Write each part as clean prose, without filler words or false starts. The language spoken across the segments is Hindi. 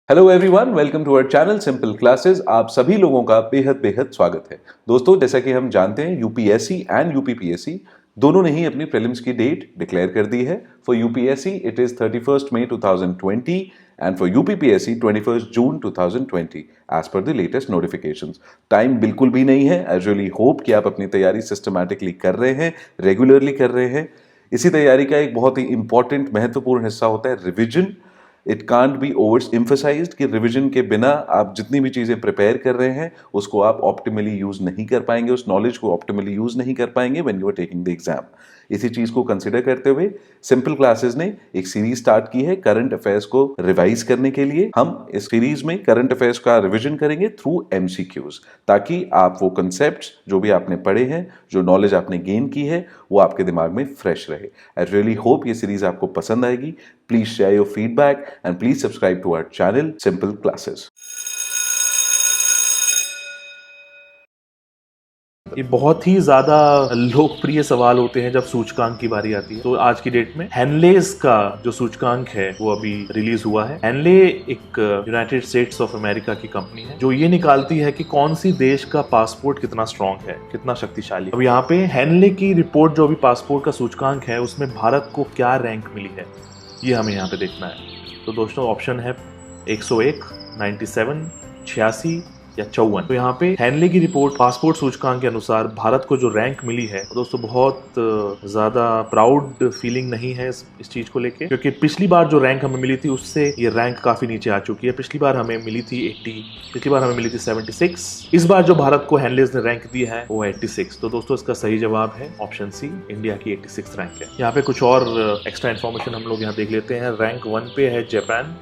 Hello everyone, welcome to our channel Simple Classes. आप सभी लोगों का बेहद बेहद स्वागत है। दोस्तों, जैसा कि हम जानते हैं, यूपीएससी एंड यूपीपीएससी दोनों ने ही अपनी प्रीलिम्स की डेट डिक्लेयर कर दी है। For UPSC it is 31st May 2020 and for UPPSC 21st June 2020 as per the latest notifications. Time बिल्कुल भी नहीं है। आई रियली होप कि आप अपनी तैयारी सिस्टमैटिकली कर रहे हैं, रेगुलरली कर रहे हैं। इसी तैयारी का एक बहुत ही इंपॉर्टेंट महत्वपूर्ण हिस्सा होता है revision. It can't be over emphasised कि रिवीजन के बिना आप जितनी भी चीज़ें प्रिपेयर कर रहे हैं उसको आप ऑप्टिमली यूज नहीं कर पाएंगे, उस नॉलेज को ऑप्टिमली यूज नहीं कर पाएंगे when you are taking the exam. इसी चीज़ को कंसिडर करते हुए सिंपल क्लासेस ने एक सीरीज स्टार्ट की है करंट अफेयर्स को रिवाइज करने के लिए। हम इस सीरीज में करंट अफेयर्स का रिवीजन करेंगे थ्रू एमसीक्यूज, ताकि आप वो कंसेप्ट जो भी आपने पढ़े हैं, जो नॉलेज आपने गेन की है, वो आपके दिमाग में फ्रेश रहे। आई रियली होप ये सीरीज आपको पसंद आएगी। Please share your feedback and please subscribe to our channel Simple Classes. ये बहुत ही ज्यादा लोकप्रिय सवाल होते हैं जब सूचकांक की बारी आती है। तो आज की डेट में हेनलेस का जो सूचकांक है वो अभी रिलीज हुआ है। हेनले एक यूनाइटेड स्टेट्स ऑफ अमेरिका की कंपनी है जो ये निकालती है कि कौन सी देश का पासपोर्ट कितना स्ट्रांग है, कितना शक्तिशाली। अब यहाँ पे हेनले की रिपोर्ट जो अभी पासपोर्ट का सूचकांक है उसमें भारत को क्या रैंक मिली है ये हमें यहाँ पे देखना है। तो दोस्तों ऑप्शन है 101, 97, 86 या 54। तो यहाँ पे हेनले की रिपोर्ट पासपोर्ट सूचकांक के अनुसार भारत को जो रैंक मिली है दोस्तों बहुत ज्यादा प्राउड फीलिंग नहीं है इस चीज को लेके, क्योंकि पिछली बार जो रैंक हमें मिली थी उससे ये रैंक काफी नीचे आ चुकी है। पिछली बार हमें मिली थी 80, पिछली बार हमें मिली थी 76। इस बार जो भारत को हेनलेस ने रैंक दी है वो 86। तो दोस्तों इसका सही जवाब है ऑप्शन सी, इंडिया की 86 रैंक है। यहाँ पे कुछ और एक्स्ट्रा इन्फॉर्मेशन हम लोग यहाँ देख लेते हैं। रैंक 1 पे है जापान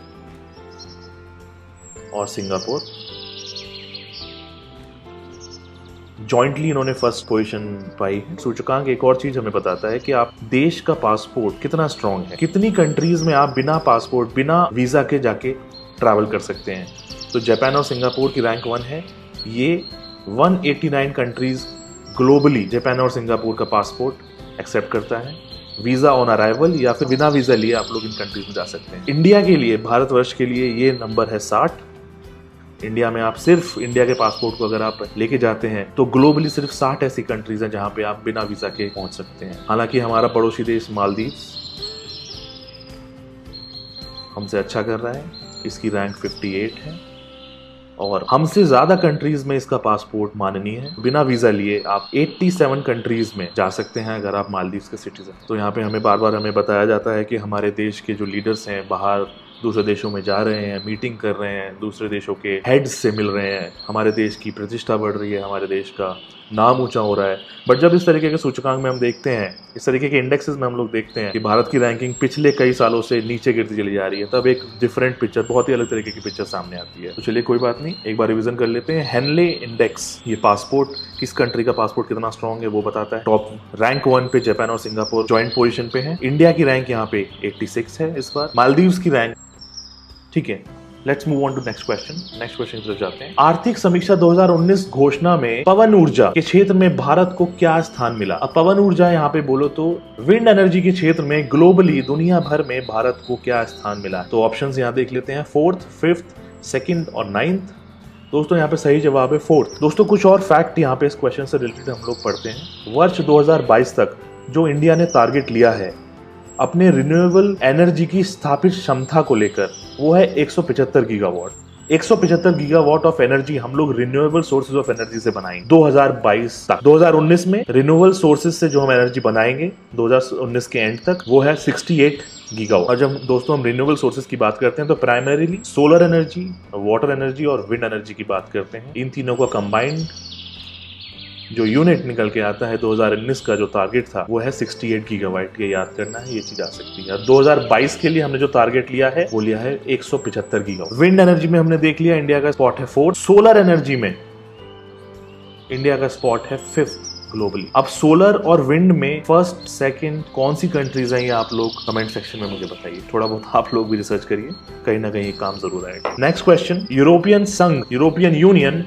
और सिंगापुर, जॉइंटली इन्होंने फर्स्ट पोजीशन पाई है। सूचकांक एक और चीज हमें बताता है कि आप देश का पासपोर्ट कितना स्ट्रांग है, कितनी कंट्रीज में आप बिना पासपोर्ट, बिना वीजा के जाके ट्रैवल कर सकते हैं। तो जापान और सिंगापुर की रैंक 1 है। ये 189 कंट्रीज ग्लोबली जापान और सिंगापुर का पासपोर्ट एक्सेप्ट करता है। वीजा ऑन अराइवल या फिर बिना वीजा लिए आप लोग इन कंट्रीज में जा सकते हैं। इंडिया के लिए, भारतवर्ष के लिए ये नंबर है 60। इंडिया में आप सिर्फ इंडिया के पासपोर्ट को अगर आप लेके जाते हैं तो ग्लोबली सिर्फ 60 ऐसी कंट्रीज हैं जहां पे आप बिना वीजा के पहुंच सकते हैं। हालांकि हमारा पड़ोसी देश मालदीव्स हमसे अच्छा कर रहा है, इसकी रैंक 58 है और हमसे ज्यादा कंट्रीज में इसका पासपोर्ट माननीय है। बिना वीजा लिए आप 87 कंट्रीज में जा सकते हैं अगर आप मालदीव्स के सिटीजन। तो यहाँ पे हमें बार बार हमें बताया जाता है कि हमारे देश के जो लीडर्स हैं बाहर दूसरे देशों में जा रहे हैं, मीटिंग कर रहे हैं, दूसरे देशों के हेड्स से मिल रहे हैं, हमारे देश की प्रतिष्ठा बढ़ रही है, हमारे देश का नाम ऊंचा हो रहा है। बट जब इस तरीके के सूचकांक में हम देखते हैं, इस तरीके के इंडेक्सेस में हम लोग देखते हैं कि भारत की रैंकिंग पिछले कई सालों से नीचे गिरती चली जा रही है, तब एक डिफरेंट पिक्चर, बहुत ही अलग तरीके की पिक्चर सामने आती है। तो चलिए कोई बात नहीं, एक बार रिवीजन कर लेते हैं। हेनले इंडेक्स ये पासपोर्ट, किस कंट्री का पासपोर्ट कितना स्ट्रांग है वो बताता है। टॉप रैंक 1 पे जापान और सिंगापुर जॉइंट पोजीशन पे है। इंडिया की रैंक यहाँ पे 86 है इस बार। मालदीव्स की रैंक, ठीक है। Let's move on to next question. Next question की तरफ जाते हैं। आर्थिक समीक्षा 2019 घोषणा में पवन ऊर्जा के क्षेत्र में भारत को क्या स्थान मिला? अब पवन ऊर्जा यहाँ पे बोलो तो विंड एनर्जी के क्षेत्र में ग्लोबली दुनिया भर में भारत को क्या स्थान मिला? तो ऑप्शंस यहाँ देख लेते हैं, 4th, 5th, 2nd और 9th। दोस्तों यहाँ पे सही जवाब है 4th। दोस्तों कुछ और फैक्ट यहाँ पे इस क्वेश्चन से रिलेटेड हम लोग पढ़ते हैं। वर्ष 2022 तक जो इंडिया ने टारगेट लिया है अपने रिन्यूएबल एनर्जी की स्थापित क्षमता को लेकर, वो है 175 गीगावाट। 175 गीगावाट ऑफ एनर्जी हम लोग रिन्यूएबल सोर्सेज ऑफ एनर्जी से बनाएंगे 2022 तक। 2019 में रिन्यूएबल सोर्सेज से जो हम एनर्जी बनाएंगे 2019 के एंड तक वो है 68 गीगावाट। और जब दोस्तों हम रिन्यूएबल सोर्सेज की बात करते हैं तो primarily solar energy, water energy और विंड एनर्जी की बात करते हैं। इन तीनों का कंबाइंड जो यूनिट निकल के आता है 2019 का जो टारगेट था वो है 68 गीगावाट। ये याद करना है, ये चीज आ सकती है। 2022 के लिए हमने जो टारगेट लिया है वो लिया है 175 गीगावाट। विंड एनर्जी में हमने देख लिया इंडिया का स्पॉट है 4th। सोलर एनर्जी में इंडिया का स्पॉट है 5th ग्लोबली। अब सोलर और विंड में 1st, 2nd कौन सी कंट्रीज हैं ये आप लोग कमेंट सेक्शन में मुझे बताइए। थोड़ा बहुत आप लोग भी रिसर्च करिए, कहीं ना कहीं काम जरूर आएगा। नेक्स्ट क्वेश्चन, यूरोपियन संघ, यूरोपियन यूनियन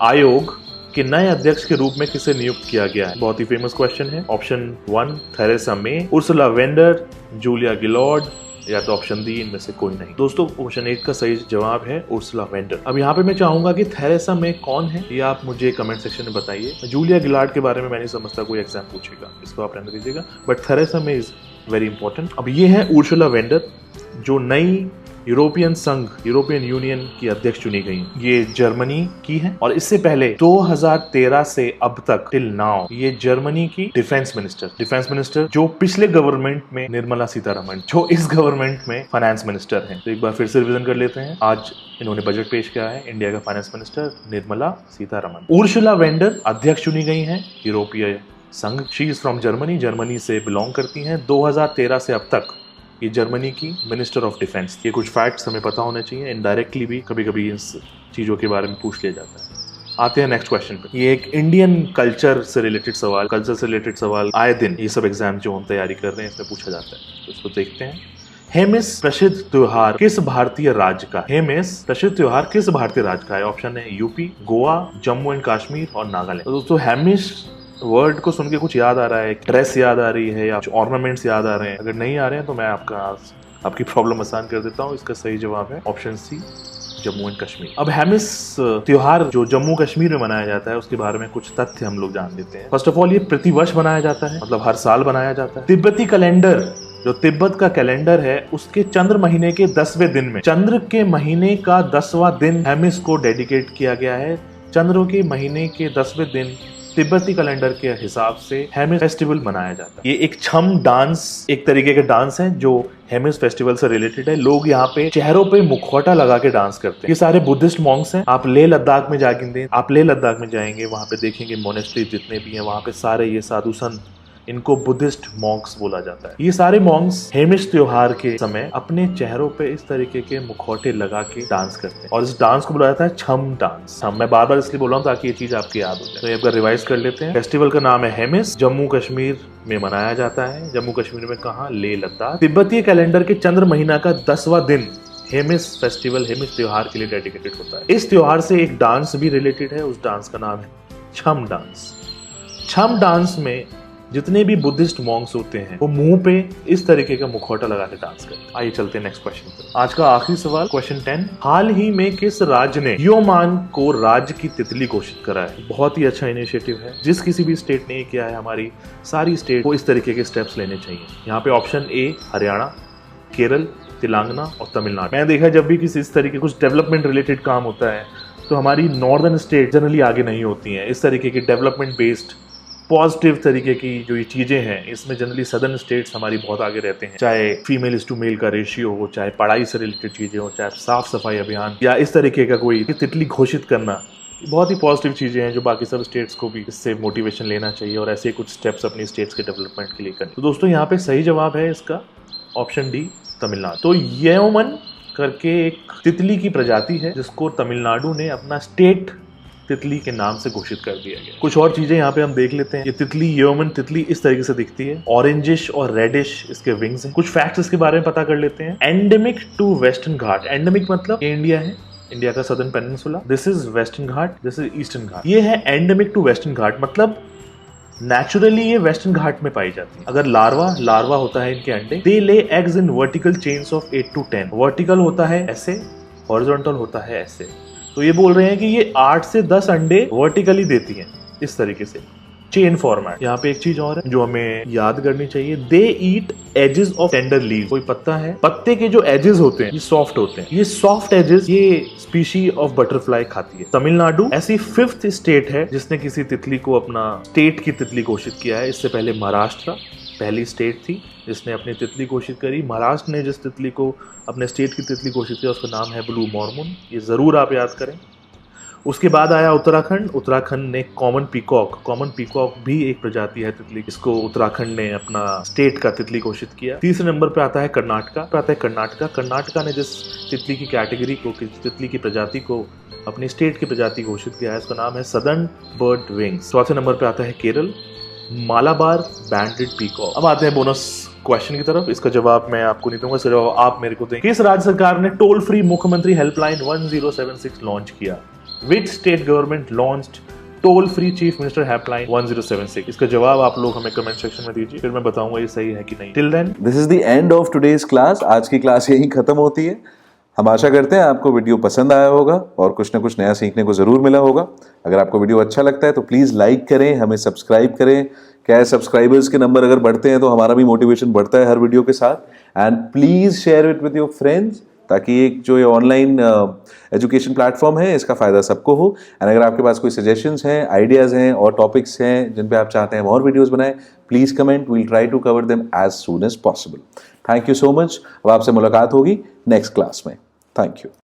आयोग के नए अध्यक्ष के रूप में किसे नियुक्त किया गया है? बहुत ही फेमस क्वेश्चन है। Option 1 Theresa May, Ursula Vender, Julia Gillard या तो ऑप्शन डी इनमें से कोई नहीं। दोस्तों क्वेश्चन 8 का सही जवाब है उर्सुला वेंडर। अब यहाँ पे मैं चाहूंगा कि थेरेसा मे कौन है ये आप मुझे कमेंट सेक्शन में बताइए। जूलिया गिलार्ड के बारे में मैं नहीं समझता कोई एग्जाम पूछेगा, इसको आप रहने दीजिएगा, but Theresa May is very important. अब ये है उर्सुला वेंडर जो नई यूरोपियन संघ, यूरोपियन यूनियन की अध्यक्ष चुनी गई। ये जर्मनी की है और इससे पहले 2013 से अब तक टिल नाउ ये जर्मनी की डिफेंस मिनिस्टर जो पिछले गवर्नमेंट में निर्मला सीतारमण, जो इस गवर्नमेंट में फाइनेंस मिनिस्टर हैं। तो एक बार फिर से रिवीजन कर लेते हैं। आज इन्होंने बजट पेश किया है, इंडिया का finance minister Nirmala Sitharaman. Ursula vendor अध्यक्ष चुनी गई है यूरोपीय संघ। She is from Germany, Germany से बिलोंग करती हैं। 2013 से अब तक ये जर्मनी की मिनिस्टर ऑफ डिफेंस। ये कुछ फैक्ट्स हमें पता होने चाहिए, इनडायरेक्टली भी कभी कभी इस चीजों के बारे में पूछ लिया जाता है। आते हैं नेक्स्ट क्वेश्चन पे। ये एक इंडियन कल्चर से रिलेटेड सवाल आए दिन ये सब एग्जाम जो हम तैयारी कर रहे हैं इसमें पूछा जाता है, तो इसको देखते हैं। हेमिस प्रसिद्ध त्योहार किस भारतीय राज्य का? हेमिस प्रसिद्ध त्योहार किस भारतीय राज्य का है? ऑप्शन है यूपी, गोवा, जम्मू एंड कश्मीर और नागालैंड। तो दोस्तों हेमिस वर्ड को सुन के कुछ याद आ रहा है, ड्रेस याद आ रही है या कुछ ऑर्नामेंट्स याद आ रहे हैं? अगर नहीं आ रहे हैं तो मैं आपकी प्रॉब्लम आसान कर देता हूँ। इसका सही जवाब है option C, Jammu and Kashmir. अब हेमिस त्योहार जो जम्मू कश्मीर में मनाया जाता है उसके बारे में कुछ तथ्य हम लोग जान लेते हैं। फर्स्ट ऑफ ऑल ये प्रतिवर्ष मनाया जाता है, मतलब हर साल मनाया जाता है। तिब्बती कैलेंडर, जो तिब्बत का कैलेंडर है उसके चंद्र महीने के 10वें दिन में, चंद्र के महीने का 10वां दिन हेमिस को डेडिकेट किया गया है। चंद्र के महीने के 10वें दिन तिब्बती कैलेंडर के हिसाब से हेमिस फेस्टिवल मनाया जाता है। ये एक छम डांस, एक तरीके का डांस है जो हेमिस फेस्टिवल से रिलेटेड है। लोग यहाँ पे चेहरों पे मुखौटा लगा के डांस करते हैं। ये सारे बुद्धिस्ट मॉन्क्स हैं। आप लेह लद्दाख में जाएंगे, वहां पे देखेंगे मोनेस्ट्री जितने भी हैं वहां पे सारे ये साधु संत, इनको बुद्धिस्ट मॉन्क्स बोला जाता है। ये सारे मॉन्क्स हेमिस त्योहार के समय अपने चेहरों पे इस तरीके के मुखौटे लगा के डांस करते हैं और इस डांस को बोला जाता है छम डांस। मैं बार बार इसलिए बोल रहा हूँ ताकि ये चीज आपकी याद हो जाए। तो एक बार रिवाइज कर लेते हैं। फेस्टिवल का नाम है हेमिस, जम्मू कश्मीर में मनाया जाता है। जम्मू कश्मीर में कहाँ? लेह लद्दाख। तिब्बतीय कैलेंडर के चंद्र महीना का 10वां दिन हेमिस फेस्टिवल, हेमिस त्योहार के लिए डेडिकेटेड होता है। इस त्योहार से एक डांस भी रिलेटेड है, उस डांस का नाम है छम डांस। छम डांस में जितने भी बुद्धिस्ट मॉन्क्स होते हैं वो मुंह पे इस तरीके का मुखौटा लगा के डांस करते हैं। आइए चलते हैं नेक्स्ट क्वेश्चन पर। आज का आखिरी सवाल, क्वेश्चन 10। हाल ही में किस राज्य ने योमान को राज्य की तितली घोषित करा है? बहुत ही अच्छा इनिशिएटिव है। जिस किसी भी स्टेट ने किया है, हमारी सारी स्टेट को इस तरीके के स्टेप्स लेने चाहिए। यहाँ पे ऑप्शन ए हरियाणा, केरल, तेलंगाना और तमिलनाडु। मैं देखा जब भी किसी इस तरीके कुछ डेवलपमेंट रिलेटेड काम होता है तो हमारी नॉर्दर्न स्टेट जनरली आगे नहीं होती हैं। इस तरीके की डेवलपमेंट बेस्ड पॉजिटिव तरीके की जो ये चीजें हैं इसमें जनरली सदर्न स्टेट्स हमारी बहुत आगे रहते हैं। चाहे फीमेल टू मेल का रेशियो हो, चाहे पढ़ाई से रिलेटेड चीजें हो, चाहे साफ सफाई अभियान या इस तरीके का कोई तितली घोषित करना, बहुत ही पॉजिटिव चीजें हैं जो बाकी सब स्टेट्स को भी इससे मोटिवेशन लेना चाहिए और ऐसे कुछ स्टेप्स अपनी स्टेट्स के डेवलपमेंट के लिए करें। तो दोस्तों यहाँ पे सही जवाब है इसका ऑप्शन डी, तमिलनाडु। तो येओमन करके एक तितली की प्रजाति है जिसको तमिलनाडु ने अपना स्टेट तितली के नाम से घोषित कर दिया गया। कुछ और चीजें यहाँ पे हम देख लेते हैं। ये तितली, येओमन तितली इस तरीके से दिखती है, ऑरेंजिश और रेडिश इसके विंग्स हैं। कुछ फैक्ट्स इसके बारे में पता कर लेते हैं। Endemic to Western Ghat, endemic मतलब ये इंडिया है, इंडिया का southern peninsula. This is Western Ghat, this is Eastern Ghat. ये है एंडेमिक टू वेस्टर्न घाट, मतलब नेचुरली ये वेस्टर्न घाट में पाई जाती है। अगर लार्वा होता है इनके अंडे, they lay eggs in vertical chains of 8 to 10। Vertical होता है ऐसे, हॉरिजॉन्टल होता है ऐसे। तो ये बोल रहे हैं कि ये 8 से 10 अंडे वर्टिकली देती हैं इस तरीके से, चेन फॉर्मेट। यहाँ पे एक चीज और है जो हमें याद करनी चाहिए, दे ईट एजेस ऑफ टेंडर लीव। कोई पत्ता है, पत्ते के जो एजेस होते हैं ये सॉफ्ट होते हैं। ये सॉफ्ट एजेस ये स्पीशी ऑफ बटरफ्लाई खाती है। तमिलनाडु ऐसी 5th स्टेट है जिसने किसी तितली को अपना स्टेट की तितली घोषित किया है। इससे पहले महाराष्ट्र पहली स्टेट थी जिसने अपनी तितली घोषित करी। महाराष्ट्र ने जिस तितली को अपने स्टेट की तितली घोषित किया उसका नाम है ब्लू मॉर्मोन, ये जरूर आप याद करें। उसके बाद आया उत्तराखंड। उत्तराखंड ने कॉमन पीकॉक भी एक प्रजाति है तितली, इसको उत्तराखंड ने अपना स्टेट का तितली घोषित किया। तीसरे नंबर पे आता है कर्नाटका ने जिस तितली की कैटेगरी को, तितली की प्रजाति को अपनी स्टेट की प्रजाति घोषित किया है उसका नाम है सदर्न बर्ड विंग्स। चौथे नंबर पे आता है केरल, मालाबार बैंडेड पीकॉक। अब आते हैं बोनस क्वेश्चन की तरफ। इसका जवाब मैं आपको नहीं दूंगा, इसका जवाब आप मेरे को दें। किस राज्य सरकार ने टोल फ्री मुख्यमंत्री हेल्पलाइन 1076 लॉन्च किया? Which state government launched toll free chief minister helpline 1076। इसका जवाब आप लोग हमें कमेंट सेक्शन में दीजिए, फिर मैं बताऊंगा ये सही है कि नहीं। Till then, this is the end of today's class. आज की क्लास यहीं खत्म होती है। हम आशा करते हैं आपको वीडियो पसंद आया होगा और कुछ ना कुछ नया सीखने को जरूर मिला होगा। अगर आपको वीडियो अच्छा लगता है तो प्लीज लाइक करें, हमें सब्सक्राइब करें। क्या है, सब्सक्राइबर्स के नंबर अगर बढ़ते हैं तो हमारा भी मोटिवेशन बढ़ता है हर वीडियो के साथ। And please share it with your friends, ताकि एक जो ये ऑनलाइन एजुकेशन प्लेटफॉर्म है इसका फायदा सबको हो। एंड अगर आपके पास कोई सजेशंस हैं, आइडियाज हैं और टॉपिक्स हैं जिन पे आप चाहते हैं हम और वीडियोस बनाएं, please comment, we'll try to cover them as soon as possible. Thank you so much. अब आपसे मुलाकात होगी नेक्स्ट क्लास में। Thank you.